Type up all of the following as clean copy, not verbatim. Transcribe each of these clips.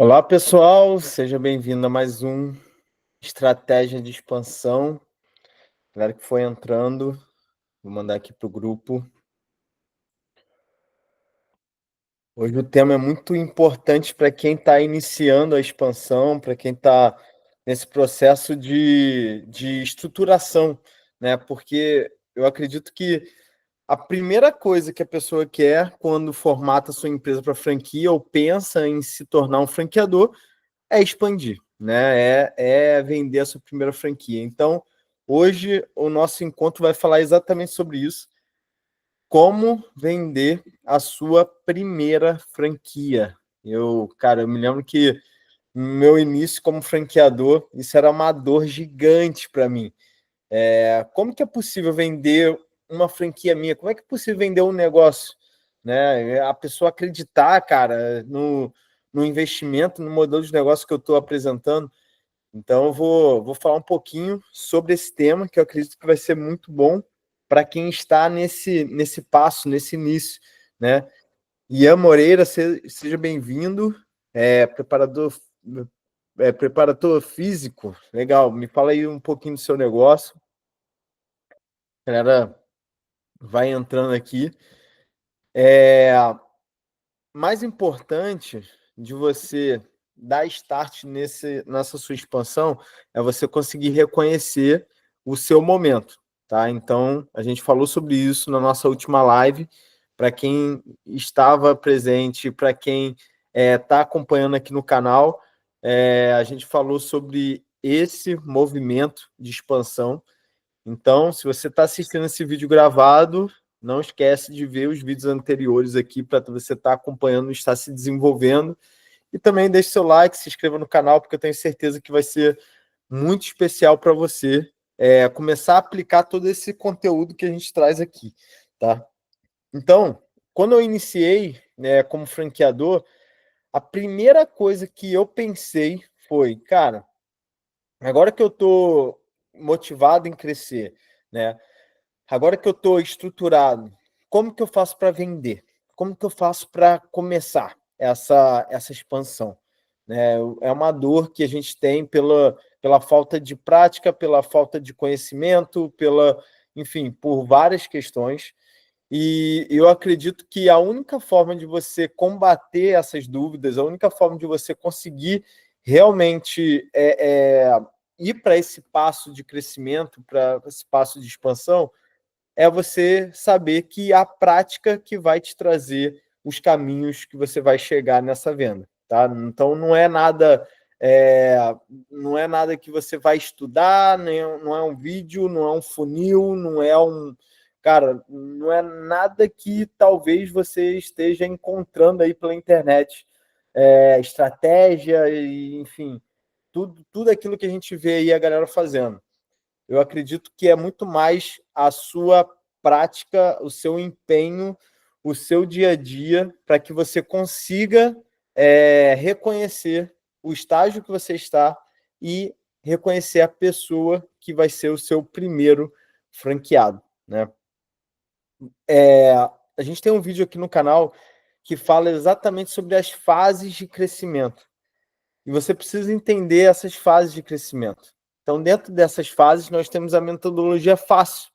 Olá, pessoal, seja bem-vindo a mais um Estratégia de Expansão. Galera que foi entrando, vou mandar aqui para o grupo. Hoje o tema é muito importante para quem está iniciando a expansão, para quem está nesse processo de estruturação, né? Porque eu acredito que a primeira coisa que a pessoa quer quando formata sua empresa para franquia ou pensa em se tornar um franqueador é expandir, né? É vender a sua primeira franquia. Então, hoje o nosso encontro vai falar exatamente sobre isso. Como vender a sua primeira franquia. Eu me lembro que no meu início como franqueador, isso era uma dor gigante para mim. Como que é possível vender uma franquia minha? Como é que é possível vender um negócio? Né? A pessoa acreditar, cara, no investimento, no modelo de negócio que eu estou apresentando. Então, eu vou falar um pouquinho sobre esse tema, que eu acredito que vai ser muito bom para quem está nesse passo, nesse início, né? Ian Moreira, seja bem-vindo, preparador físico, legal, me fala aí um pouquinho do seu negócio, a galera vai entrando aqui. Mais importante de você dar start nessa sua expansão é você conseguir reconhecer o seu momento, tá? Então, a gente falou sobre isso na nossa última live. Para quem estava presente, para quem está acompanhando aqui no canal, a gente falou sobre esse movimento de expansão. Então, se você está assistindo esse vídeo gravado, não esquece de ver os vídeos anteriores aqui para você estar acompanhando, estar se desenvolvendo. E também deixe seu like, se inscreva no canal, porque eu tenho certeza que vai ser muito especial para você começar a aplicar todo esse conteúdo que a gente traz aqui, tá? Então, quando eu iniciei, né, como franqueador, a primeira coisa que eu pensei foi, cara, agora que eu estou motivado em crescer, né? Agora que eu estou estruturado, como que eu faço para vender? Como que eu faço para começar essa expansão? Né? É uma dor que a gente tem pela falta de prática, pela falta de conhecimento, enfim, por várias questões. E eu acredito que a única forma de você combater essas dúvidas, a única forma de você conseguir realmente ir para esse passo de crescimento, para esse passo de expansão, é você saber que a prática que vai te trazer os caminhos que você vai chegar nessa venda, tá? Então é, não é nada que você vai estudar, não é um vídeo, não é um funil, não é cara, não é nada que talvez você esteja encontrando aí pela internet, estratégia e enfim, tudo aquilo que a gente vê aí a galera fazendo. Eu acredito que é muito mais a sua prática, o seu empenho, o seu dia a dia, para que você consiga reconhecer o estágio que você está e reconhecer a pessoa que vai ser o seu primeiro franqueado, né? A gente tem um vídeo aqui no canal que fala exatamente sobre as fases de crescimento. E você precisa entender essas fases de crescimento. Então, dentro dessas fases, nós temos a metodologia fácil,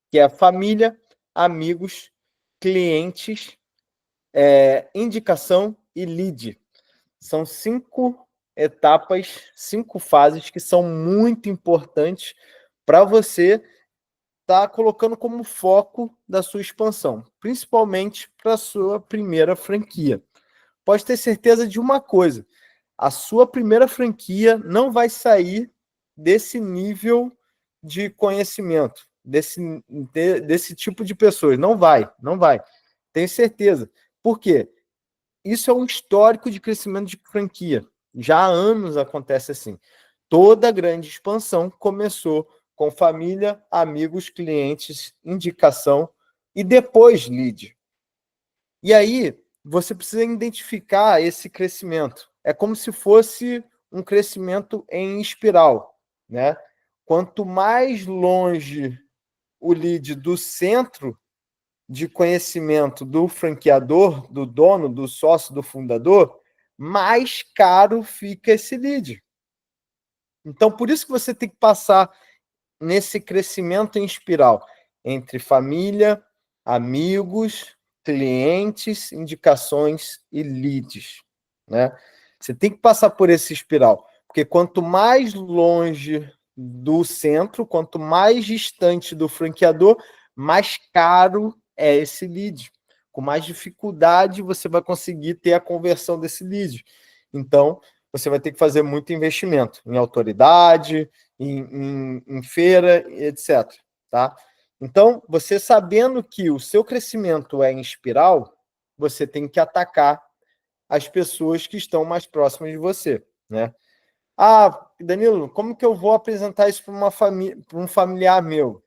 que é a família, amigos, clientes, indicação e lead. São 5 etapas, 5 fases que são muito importantes para você estar colocando como foco da sua expansão, principalmente para a sua primeira franquia. Pode ter certeza de uma coisa: a sua primeira franquia não vai sair desse nível de conhecimento, desse tipo de pessoas. Não vai, não vai. Tenho certeza. Por quê? Isso é um histórico de crescimento de franquia. Já há anos acontece assim. Toda grande expansão começou com família, amigos, clientes, indicação e depois lead. E aí, você precisa identificar esse crescimento. É como se fosse um crescimento em espiral, né? Quanto mais longe o lead do centro de conhecimento do franqueador, do dono, do sócio, do fundador, mais caro fica esse lead. Então, por isso que você tem que passar nesse crescimento em espiral entre família, amigos, clientes, indicações e leads, né? Você tem que passar por esse espiral, porque quanto mais longe do centro, quanto mais distante do franqueador, mais caro é esse lead. Com mais dificuldade você vai conseguir ter a conversão desse lead. Então, você vai ter que fazer muito investimento em autoridade, em feira, etc. Tá? Então, você sabendo que o seu crescimento é em espiral, você tem que atacar as pessoas que estão mais próximas de você, né? Ah, Danilo, como que eu vou apresentar isso para uma família, para um familiar meu?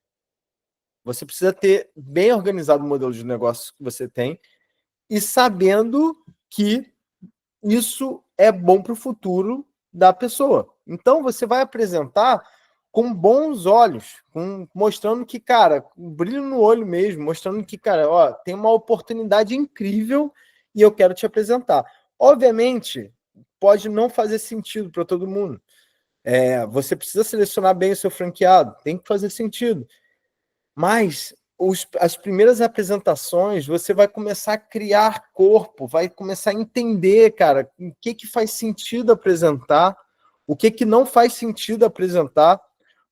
Você precisa ter bem organizado o modelo de negócio que você tem e sabendo que isso é bom para o futuro da pessoa. Então, você vai apresentar com bons olhos, mostrando que, cara, um brilho no olho mesmo, mostrando que, cara, ó, tem uma oportunidade incrível e eu quero te apresentar. Obviamente, pode não fazer sentido para todo mundo. Você precisa selecionar bem o seu franqueado, tem que fazer sentido. Mas as primeiras apresentações, você vai começar a criar corpo, vai começar a entender, cara, o que faz sentido apresentar, o que não faz sentido apresentar,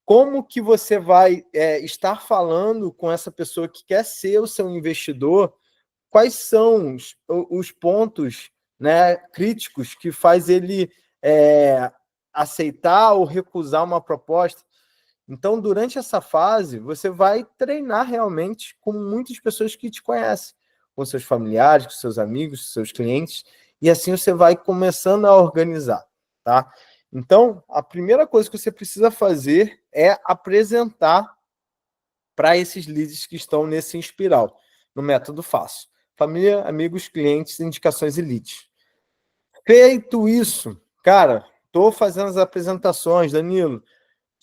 como que você vai estar falando com essa pessoa que quer ser o seu investidor, quais são os pontos, né, críticos que faz ele aceitar ou recusar uma proposta. Então, durante essa fase, você vai treinar realmente com muitas pessoas que te conhecem, com seus familiares, com seus amigos, seus clientes, e assim você vai começando a organizar, tá? Então, a primeira coisa que você precisa fazer é apresentar para esses leads que estão nesse espiral, no método fácil. Família, amigos, clientes, indicações e leads. Feito isso, cara, estou fazendo as apresentações, Danilo,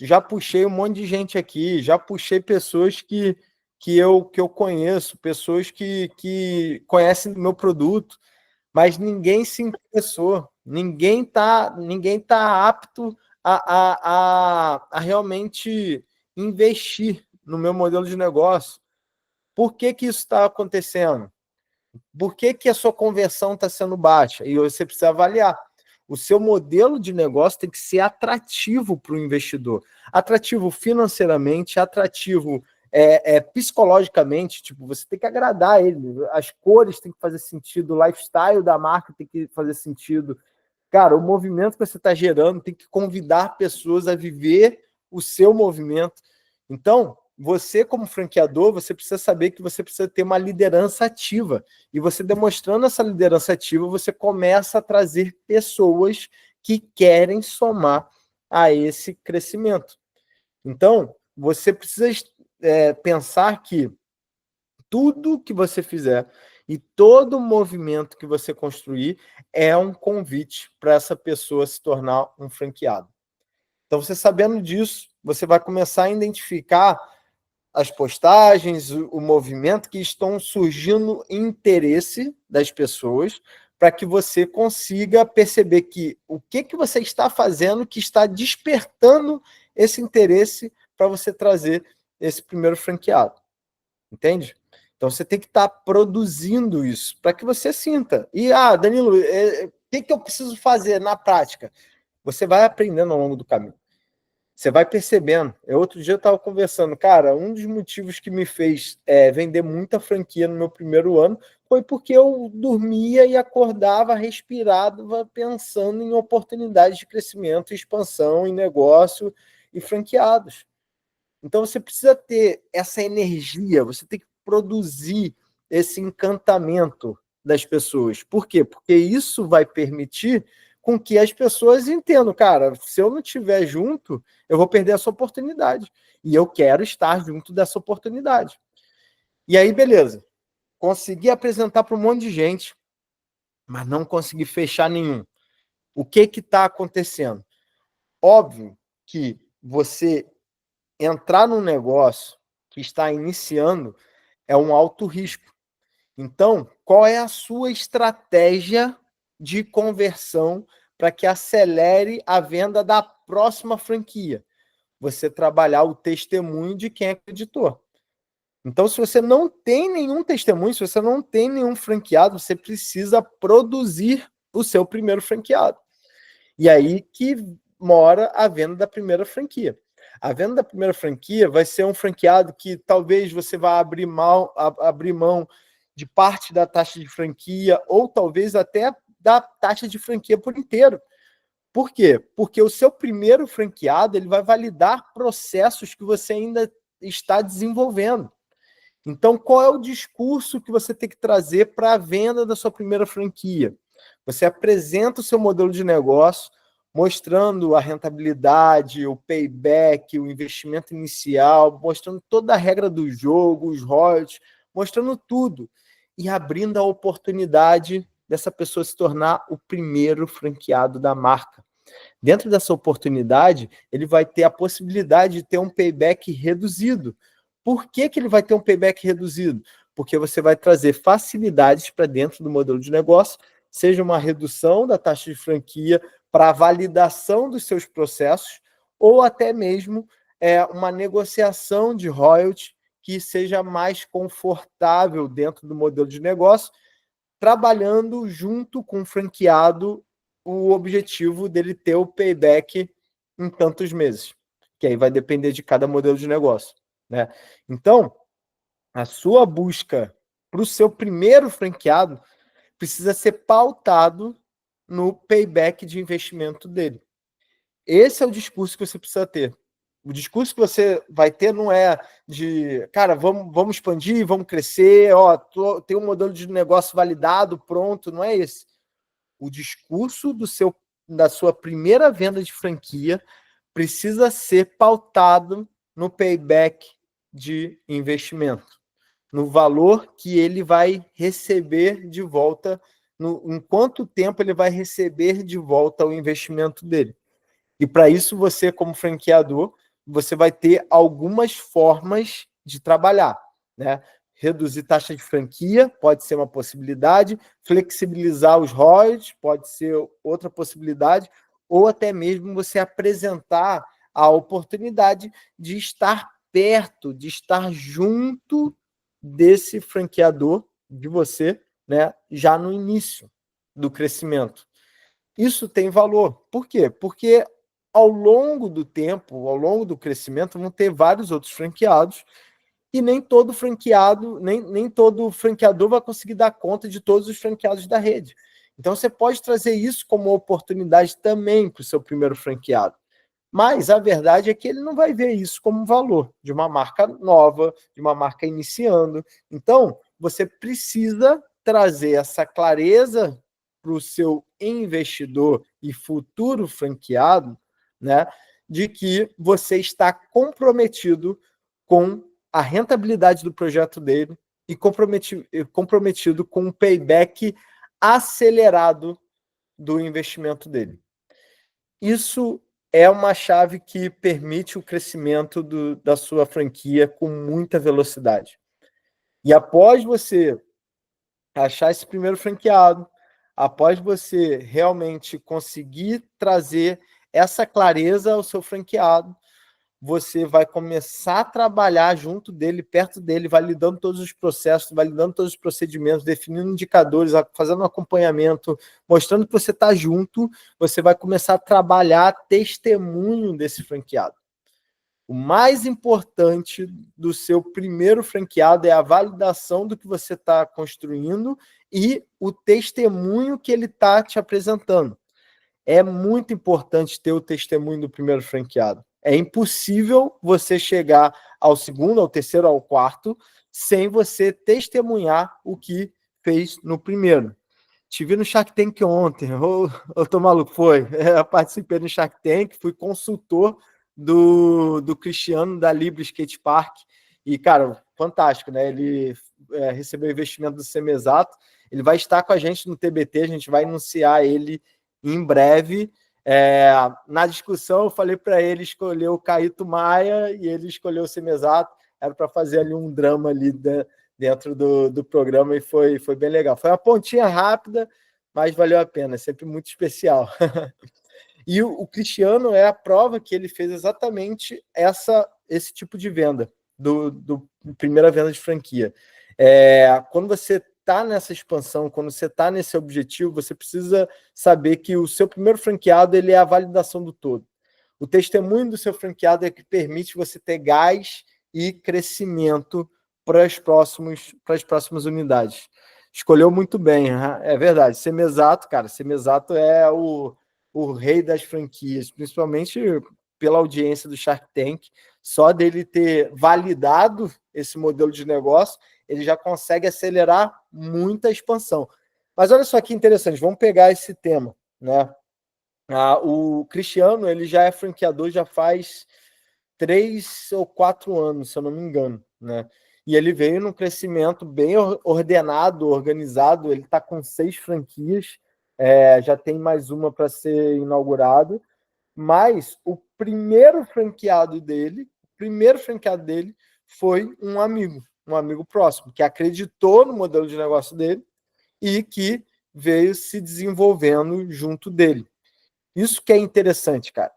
já puxei um monte de gente aqui, já puxei pessoas que eu conheço, pessoas que conhecem o meu produto, mas ninguém se interessou, ninguém tá apto a realmente investir no meu modelo de negócio. Por que que isso está acontecendo? Por que que a sua conversão está sendo baixa? E você precisa avaliar. O seu modelo de negócio tem que ser atrativo para o investidor. Atrativo financeiramente, atrativo psicologicamente. Tipo, você tem que agradar ele. As cores têm que fazer sentido, o lifestyle da marca tem que fazer sentido. Cara, o movimento que você está gerando tem que convidar pessoas a viver o seu movimento. Então, você, como franqueador, você precisa saber que você precisa ter uma liderança ativa. E você demonstrando essa liderança ativa, você começa a trazer pessoas que querem somar a esse crescimento. Então, você precisa pensar que tudo que você fizer e todo movimento que você construir é um convite para essa pessoa se tornar um franqueado. Então, você sabendo disso, você vai começar a identificar as postagens, o movimento que estão surgindo interesse das pessoas, para que você consiga perceber que o que você está fazendo que está despertando esse interesse para você trazer esse primeiro franqueado. Entende? Então você tem que estar produzindo isso para que você sinta. E, Danilo, o que eu preciso fazer na prática? Você vai aprendendo ao longo do caminho. Você vai percebendo. Outro dia eu estava conversando, cara, um dos motivos que me fez vender muita franquia no meu primeiro ano foi porque eu dormia e acordava, respirava, pensando em oportunidades de crescimento, expansão em negócio e franqueados. Então você precisa ter essa energia, você tem que produzir esse encantamento das pessoas. Por quê? Porque isso vai permitir com que as pessoas entendam, cara, se eu não estiver junto, eu vou perder essa oportunidade. E eu quero estar junto dessa oportunidade. E aí, beleza. Consegui apresentar para um monte de gente, mas não consegui fechar nenhum. O que está acontecendo? Óbvio que você entrar num negócio que está iniciando é um alto risco. Então, qual é a sua estratégia de conversão para que acelere a venda da próxima franquia. Você trabalhar o testemunho de quem acreditou. Então, se você não tem nenhum testemunho, se você não tem nenhum franqueado, você precisa produzir o seu primeiro franqueado. E aí que mora a venda da primeira franquia. A venda da primeira franquia vai ser um franqueado que talvez você vá abrir mão de parte da taxa de franquia ou talvez até da taxa de franquia por inteiro. Por quê? Porque o seu primeiro franqueado ele vai validar processos que você ainda está desenvolvendo. Então, qual é o discurso que você tem que trazer para a venda da sua primeira franquia? Você apresenta o seu modelo de negócio, mostrando a rentabilidade, o payback, o investimento inicial, mostrando toda a regra do jogo, os royalties, mostrando tudo e abrindo a oportunidade dessa pessoa se tornar o primeiro franqueado da marca. Dentro dessa oportunidade, ele vai ter a possibilidade de ter um payback reduzido. Por que ele vai ter um payback reduzido? Porque você vai trazer facilidades para dentro do modelo de negócio, seja uma redução da taxa de franquia para a validação dos seus processos, ou até mesmo uma negociação de royalties que seja mais confortável dentro do modelo de negócio, trabalhando junto com o franqueado o objetivo dele ter o payback em tantos meses, que aí vai depender de cada modelo de negócio, né? Então, a sua busca para o seu primeiro franqueado precisa ser pautado no payback de investimento dele. Esse é o discurso que você precisa ter. O discurso que você vai ter não é de, cara, vamos expandir, vamos crescer, tem um modelo de negócio validado, pronto, não é esse. O discurso da sua primeira venda de franquia precisa ser pautado no payback de investimento, no valor que ele vai receber de volta, em quanto tempo ele vai receber de volta o investimento dele. E para isso você, como franqueador, você vai ter algumas formas de trabalhar, né? Reduzir taxa de franquia pode ser uma possibilidade, flexibilizar os royalties pode ser outra possibilidade, ou até mesmo você apresentar a oportunidade de estar perto, de estar junto desse franqueador, de você, né, já no início do crescimento. Isso tem valor. Por quê? Porque ao longo do tempo, ao longo do crescimento, vão ter vários outros franqueados e nem todo franqueado, nem todo franqueador vai conseguir dar conta de todos os franqueados da rede. Então, você pode trazer isso como oportunidade também para o seu primeiro franqueado. Mas a verdade é que ele não vai ver isso como um valor de uma marca nova, de uma marca iniciando. Então, você precisa trazer essa clareza para o seu investidor e futuro franqueado, né, de que você está comprometido com a rentabilidade do projeto dele e comprometido com um payback acelerado do investimento dele. Isso é uma chave que permite o crescimento da sua franquia com muita velocidade. E após você achar esse primeiro franqueado, após você realmente conseguir trazer essa clareza ao seu franqueado, você vai começar a trabalhar junto dele, perto dele, validando todos os processos, validando todos os procedimentos, definindo indicadores, fazendo um acompanhamento, mostrando que você está junto, você vai começar a trabalhar testemunho desse franqueado. O mais importante do seu primeiro franqueado é a validação do que você está construindo e o testemunho que ele está te apresentando. É muito importante ter o testemunho do primeiro franqueado. É impossível você chegar ao segundo, ao terceiro, ao quarto, sem você testemunhar o que fez no primeiro. Te vi no Shark Tank ontem, eu tô maluco, foi. Eu participei do Shark Tank, fui consultor do Cristiano da Libre Skate Park. E, cara, fantástico, né? Ele recebeu investimento do Semesato. Ele vai estar com a gente no TBT, a gente vai anunciar ele em breve. Na discussão, eu falei para ele escolher o Caíto Maia e ele escolheu o Semesato. Era para fazer ali um drama ali dentro do programa e foi bem legal. Foi uma pontinha rápida, mais valeu a pena, é sempre muito especial. E o Cristiano é a prova que ele fez exatamente esse tipo de venda, do primeira venda de franquia. Quando você está nessa expansão, quando você está nesse objetivo, você precisa saber que o seu primeiro franqueado ele é a validação do todo. O testemunho do seu franqueado é que permite você ter gás e crescimento para as próximas unidades. Escolheu muito bem, é verdade. Semesato, cara, Semesato é o rei das franquias, principalmente pela audiência do Shark Tank. Só dele ter validado esse modelo de negócio, ele já consegue acelerar muita expansão. Mas olha só que interessante, vamos pegar esse tema, né? O Cristiano, ele já é franqueador já faz 3 ou 4 anos, se eu não me engano, né? E ele veio num crescimento bem ordenado, organizado. Ele está com 6 franquias, já tem mais uma para ser inaugurada. Mas o primeiro franqueado dele foi um amigo próximo, que acreditou no modelo de negócio dele e que veio se desenvolvendo junto dele. Isso que é interessante, cara.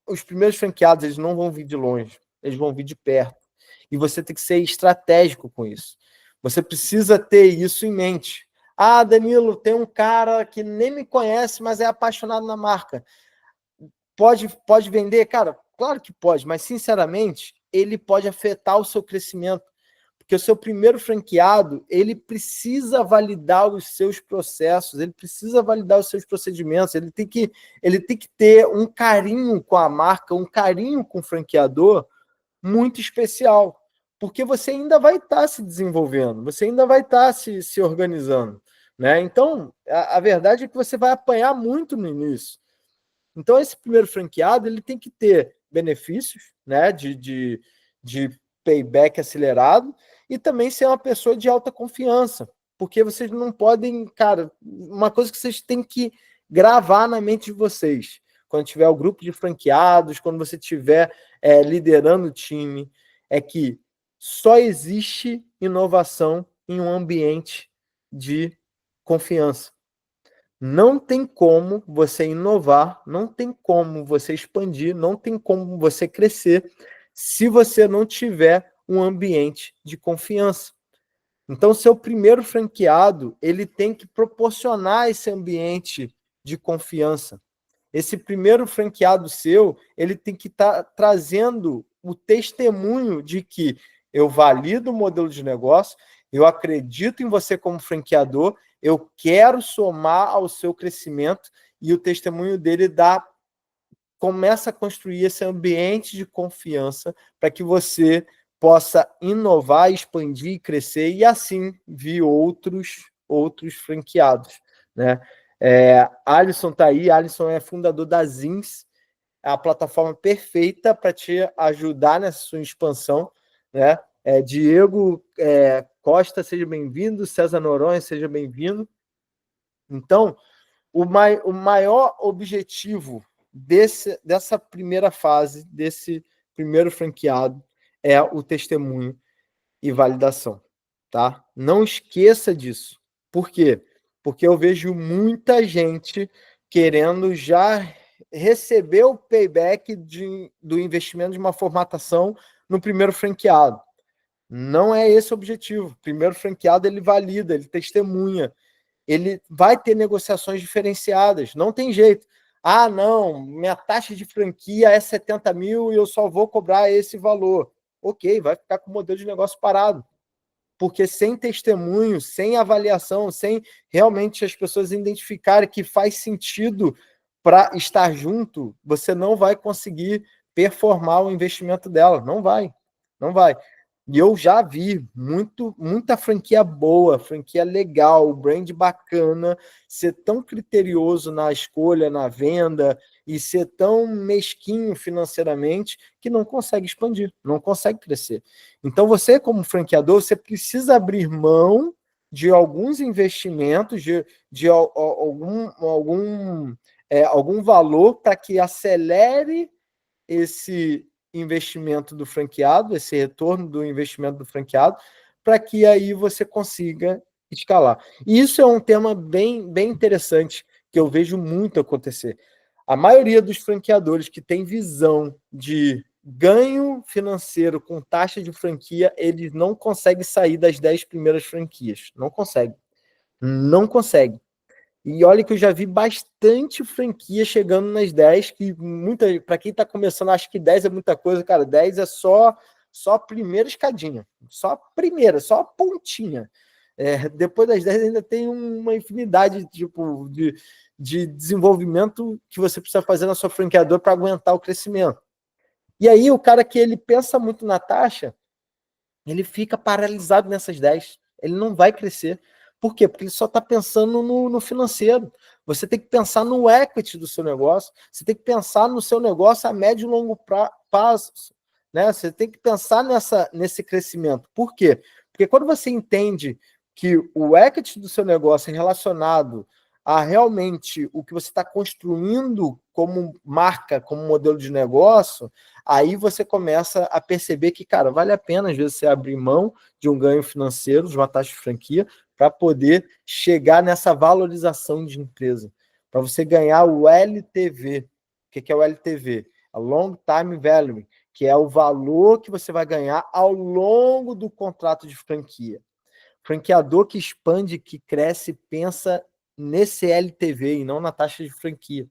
Os primeiros franqueados, eles não vão vir de longe, eles vão vir de perto. E você tem que ser estratégico com isso. Você precisa ter isso em mente. Ah, Danilo, tem um cara que nem me conhece, mas é apaixonado na marca. Pode vender? Cara, claro que pode, mas sinceramente, ele pode afetar o seu crescimento. Porque o seu primeiro franqueado, ele precisa validar os seus processos, ele precisa validar os seus procedimentos, ele tem que ter um carinho com a marca, um carinho com o franqueador muito especial. Porque você ainda vai estar se desenvolvendo, você ainda vai estar se organizando, né? Então, a verdade é que você vai apanhar muito no início. Então, esse primeiro franqueado ele tem que ter benefícios, né, de payback acelerado e também ser uma pessoa de alta confiança, porque vocês não podem, cara, uma coisa que vocês têm que gravar na mente de vocês, quando tiver o grupo de franqueados, quando você estiver liderando o time, é que só existe inovação em um ambiente de confiança. Não tem como você inovar, não tem como você expandir, não tem como você crescer se você não tiver um ambiente de confiança. Então, seu primeiro franqueado, ele tem que proporcionar esse ambiente de confiança. Esse primeiro franqueado seu, ele tem que estar trazendo o testemunho de que eu valido o modelo de negócio, eu acredito em você como franqueador, eu quero somar ao seu crescimento, e o testemunho dele começa a construir esse ambiente de confiança para que você possa inovar, expandir e crescer, e assim vir outros franqueados, né? Alisson está aí, Alisson é fundador da Zins, a plataforma perfeita para te ajudar nessa sua expansão, né? Diego Costa, seja bem-vindo, César Noronha, seja bem-vindo. Então, o maior objetivo dessa primeira fase, desse primeiro franqueado, é o testemunho e validação, tá? Não esqueça disso. Por quê? Porque eu vejo muita gente querendo já receber o payback do investimento de uma formatação no primeiro franqueado. Não é esse o objetivo. O primeiro franqueado, ele valida, ele testemunha, ele vai ter negociações diferenciadas, não tem jeito. Ah, não, minha taxa de franquia é 70 mil e eu só vou cobrar esse valor. Ok, vai ficar com o modelo de negócio parado. Porque sem testemunho, sem avaliação, sem realmente as pessoas identificarem que faz sentido para estar junto, você não vai conseguir performar o investimento dela. Não vai. Não vai. E eu já vi muita franquia boa, franquia legal, brand bacana, ser tão criterioso na escolha, na venda, e ser tão mesquinho financeiramente que não consegue expandir, não consegue crescer. Então, você, como franqueador, você precisa abrir mão de alguns investimentos, de algum valor para que acelere esse investimento do franqueado, esse retorno do investimento do franqueado, para que aí você consiga escalar. E isso é um tema bem interessante, que eu vejo muito acontecer. A maioria dos franqueadores que tem visão de ganho financeiro com taxa de franquia, eles não conseguem sair das 10 primeiras franquias. Não conseguem. Não conseguem. E olha que eu já vi bastante franquia chegando nas 10, que muita, para quem está começando, acho que 10 é muita coisa, cara. 10 é só a primeira escadinha, só a primeira, só a pontinha. Depois das 10 ainda tem uma infinidade tipo, de desenvolvimento que você precisa fazer na sua franqueadora para aguentar o crescimento. E aí o cara que ele pensa muito na taxa, ele fica paralisado nessas 10. Ele não vai crescer. Por quê? Porque ele só está pensando no financeiro. Você tem que pensar no equity do seu negócio. Você tem que pensar no seu negócio a médio e longo prazo. Né? Você tem que pensar nesse crescimento. Por quê? Porque quando você entende que o equity do seu negócio é relacionado a realmente o que você está construindo como marca, como modelo de negócio, aí você começa a perceber que, cara, vale a pena, às vezes, você abrir mão de um ganho financeiro, de uma taxa de franquia, para poder chegar nessa valorização de empresa. Para você ganhar o LTV. O que é o LTV? A Long Time Value, que é o valor que você vai ganhar ao longo do contrato de franquia. Franqueador que expande, que cresce, pensa nesse LTV e não na taxa de franquia.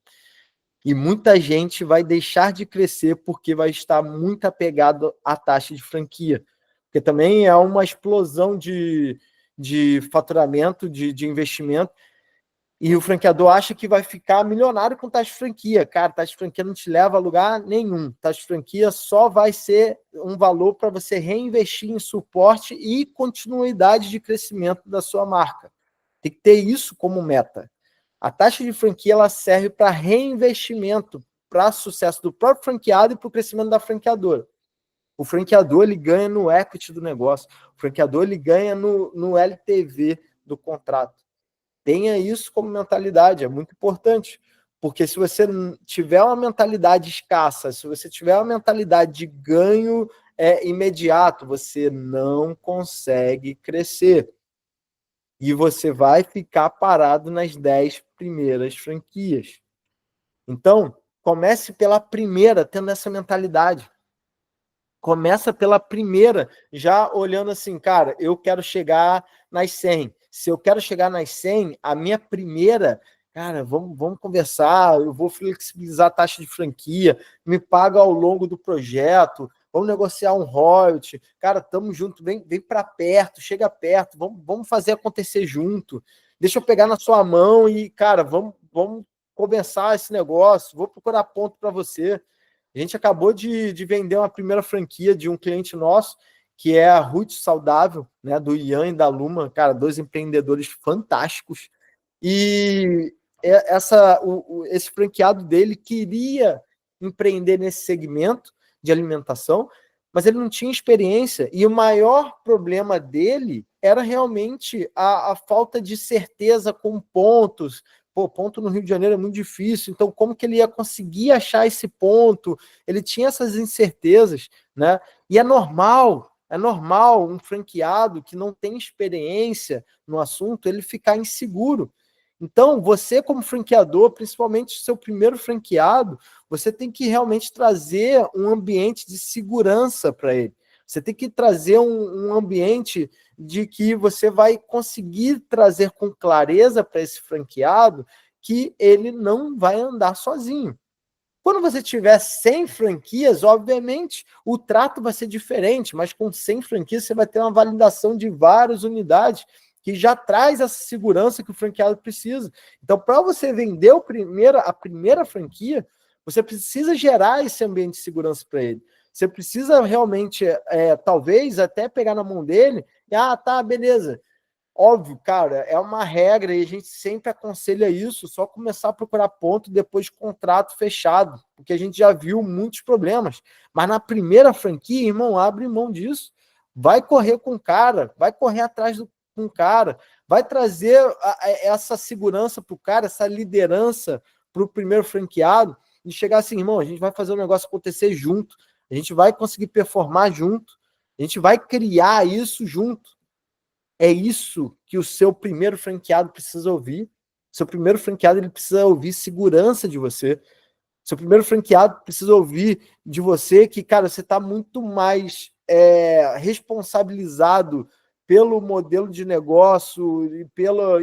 E muita gente vai deixar de crescer porque vai estar muito apegado à taxa de franquia. Porque também é uma explosão de faturamento, de investimento, e o franqueador acha que vai ficar milionário com taxa de franquia. Cara, taxa de franquia não te leva a lugar nenhum. Taxa de franquia só vai ser um valor para você reinvestir em suporte e continuidade de crescimento da sua marca. Tem que ter isso como meta. A taxa de franquia ela serve para reinvestimento, para sucesso do próprio franqueado e para o crescimento da franqueadora. O franqueador ele ganha no equity do negócio. O franqueador ele ganha no LTV do contrato. Tenha isso como mentalidade, é muito importante. Porque se você tiver uma mentalidade escassa, se você tiver uma mentalidade de ganho imediato, você não consegue crescer. E você vai ficar parado nas 10 primeiras franquias. Então, comece pela primeira, tendo essa mentalidade. Começa pela primeira, já olhando assim, cara, eu quero chegar nas 100. Se eu quero chegar nas 100, a minha primeira, cara, vamos conversar, eu vou flexibilizar a taxa de franquia, me paga ao longo do projeto, vamos negociar um royalty, cara, tamo junto, vem para perto, chega perto, vamos fazer acontecer junto, deixa eu pegar na sua mão e, cara, vamos começar esse negócio, vou procurar ponto para você. A gente acabou de vender uma primeira franquia de um cliente nosso, que é a Roots Saudável, né, do Ian e da Luma, cara, dois empreendedores fantásticos. E esse franqueado dele queria empreender nesse segmento de alimentação, mas ele não tinha experiência. E o maior problema dele era realmente a falta de certeza com pontos. Pô, ponto no Rio de Janeiro é muito difícil, então como que ele ia conseguir achar esse ponto? Ele tinha essas incertezas, né? E é normal um franqueado que não tem experiência no assunto, ele ficar inseguro. Então, você como franqueador, principalmente seu primeiro franqueado, você tem que realmente trazer um ambiente de segurança para ele. Você tem que trazer um ambiente de que você vai conseguir trazer com clareza para esse franqueado que ele não vai andar sozinho. Quando você tiver 100 franquias, obviamente, o trato vai ser diferente, mas com 100 franquias você vai ter uma validação de várias unidades que já traz essa segurança que o franqueado precisa. Então, para você vender a primeira franquia, você precisa gerar esse ambiente de segurança para ele. Você precisa realmente, talvez, até pegar na mão dele e, tá, beleza. Óbvio, cara, é uma regra e a gente sempre aconselha isso, só começar a procurar ponto depois de contrato fechado, porque a gente já viu muitos problemas. Mas na primeira franquia, irmão, abre mão disso. Vai correr com o cara, vai correr atrás com o cara, vai trazer essa segurança para o cara, essa liderança para o primeiro franqueado, e chegar assim, irmão, a gente vai fazer o negócio acontecer junto, a gente vai conseguir performar junto, a gente vai criar isso junto. É isso que o seu primeiro franqueado precisa ouvir. Seu primeiro franqueado ele precisa ouvir segurança de você. Seu primeiro franqueado precisa ouvir de você que, cara, você está muito mais responsabilizado pelo modelo de negócio e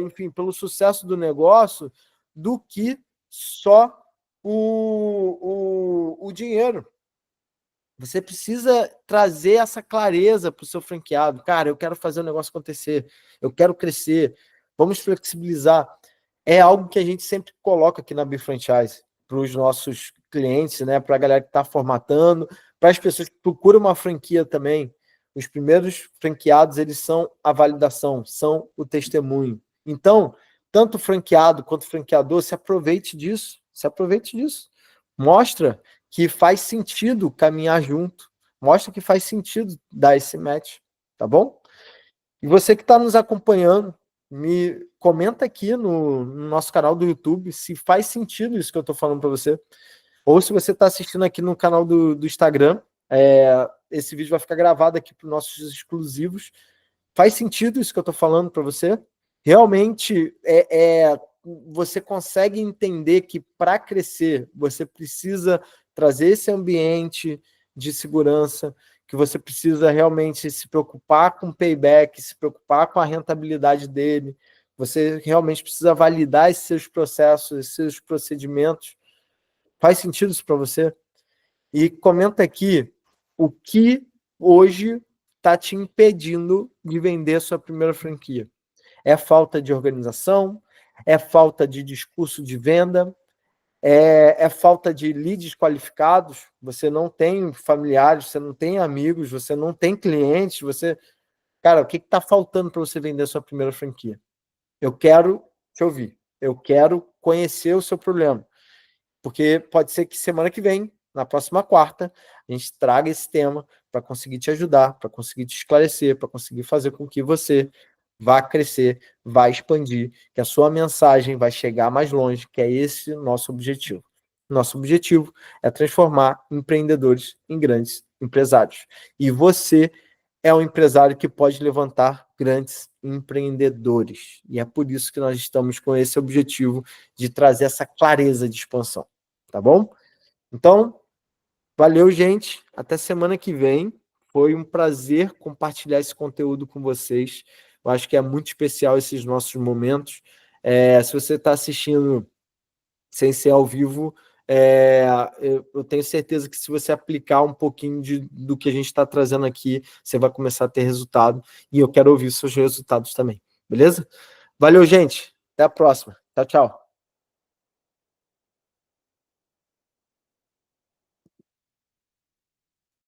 enfim, pelo sucesso do negócio do que só o dinheiro. Você precisa trazer essa clareza para o seu franqueado. Cara, eu quero fazer o negócio acontecer, eu quero crescer, vamos flexibilizar. É algo que a gente sempre coloca aqui na BeFranchise para os nossos clientes, né? Para a galera que está formatando, para as pessoas que procuram uma franquia também. Os primeiros franqueados, eles são a validação, são o testemunho. Então, tanto o franqueado quanto o franqueador, se aproveite disso, se aproveite disso. Mostra que faz sentido caminhar junto, mostra que faz sentido dar esse match, tá bom? E você que está nos acompanhando, me comenta aqui no nosso canal do YouTube se faz sentido isso que eu estou falando para você, ou se você está assistindo aqui no canal do Instagram, esse vídeo vai ficar gravado aqui para os nossos exclusivos. Faz sentido isso que eu estou falando para você? Realmente você consegue entender que para crescer você precisa trazer esse ambiente de segurança, que você precisa realmente se preocupar com o payback, se preocupar com a rentabilidade dele, você realmente precisa validar esses seus processos, esses seus procedimentos. Faz sentido isso para você? E comenta aqui o que hoje está te impedindo de vender a sua primeira franquia. É falta de organização? É falta de discurso de venda? É falta de leads qualificados? Você não tem familiares, você não tem amigos, você não tem clientes, você... Cara, o que está faltando para você vender a sua primeira franquia? Eu quero te ouvir. Eu quero conhecer o seu problema. Porque pode ser que semana que vem, na próxima quarta, a gente traga esse tema para conseguir te ajudar, para conseguir te esclarecer, para conseguir fazer com que você vá crescer, vá expandir, que a sua mensagem vai chegar mais longe, que é esse o nosso objetivo. Nosso objetivo é transformar empreendedores em grandes empresários. E você é um empresário que pode levantar grandes empreendedores. E é por isso que nós estamos com esse objetivo de trazer essa clareza de expansão. Tá bom? Então, valeu, gente. Até semana que vem. Foi um prazer compartilhar esse conteúdo com vocês. Eu acho que é muito especial esses nossos momentos. Se você está assistindo sem ser ao vivo, eu tenho certeza que se você aplicar um pouquinho do que a gente está trazendo aqui, você vai começar a ter resultado. E eu quero ouvir seus resultados também. Beleza? Valeu, gente. Até a próxima. Tchau, tchau.